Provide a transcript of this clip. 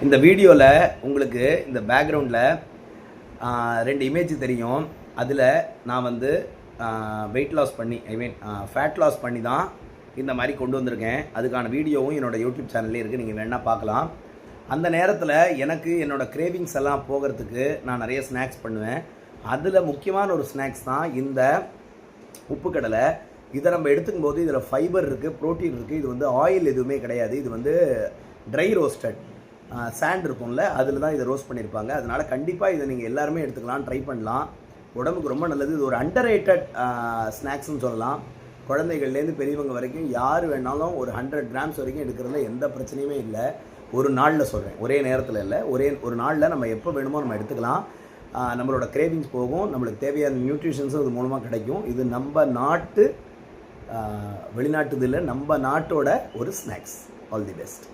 இந்த வீடியோவில் உங்களுக்கு இந்த பேக்ரவுண்டில் 2 இமேஜ் தெரியும். அதில் நான் வந்து வெயிட் லாஸ் பண்ணி ஃபேட் லாஸ் பண்ணி தான் இந்த மாதிரி கொண்டு வந்திருக்கேன். அதுக்கான வீடியோவும் என்னோடய யூடியூப் சேனல்லே இருக்குது, நீங்கள் வேணால் பார்க்கலாம். அந்த நேரத்தில் எனக்கு என்னோடய கிரேவிங்ஸ் எல்லாம் போகிறதுக்கு நான் நிறைய ஸ்நாக்ஸ் பண்ணுவேன். அதில் முக்கியமான ஒரு ஸ்நாக்ஸ் தான் இந்த உப்பு கடலை. இதை நம்ம எடுத்துக்கும் போது இதில் ஃபைபர் இருக்குது, ப்ரோட்டீன் இருக்குது. இது வந்து ஆயில் எதுவுமே கிடையாது. இது வந்து ட்ரை ரோஸ்டட் சாண்ட் இருக்கும்ல, அதில் தான் இதை ரோஸ்ட் பண்ணியிருப்பாங்க. அதனால் கண்டிப்பாக இதை நீங்கள் எல்லாருமே எடுத்துக்கலாம், ட்ரை பண்ணலாம். உடம்புக்கு ரொம்ப நல்லது. இது ஒரு அண்டர்ரேட்டட் ஸ்நாக்ஸ்னு சொல்லலாம். குழந்தைகள்லேருந்து பெரியவங்க வரைக்கும் யார் வேணாலும் ஒரு 100 கிராம்ஸ் வரைக்கும் எடுக்கிறதுல எந்த பிரச்சனையுமே இல்லை. ஒரு நாளில் சொல்கிறேன், ஒரே நேரத்தில் இல்லை, ஒரு நாளில் நம்ம எப்போ வேணுமோ நம்ம எடுத்துக்கலாம். நம்மளோட கிரேவிங்ஸ் போகும், நம்மளுக்கு தேவையான நியூட்ரிஷன்ஸும் இது மூலமாக கிடைக்கும். இது நம்ம நாட்டு வெளிநாட்டுது இல்லை, நம்ம நாட்டோட ஒரு ஸ்நாக்ஸ். All the best.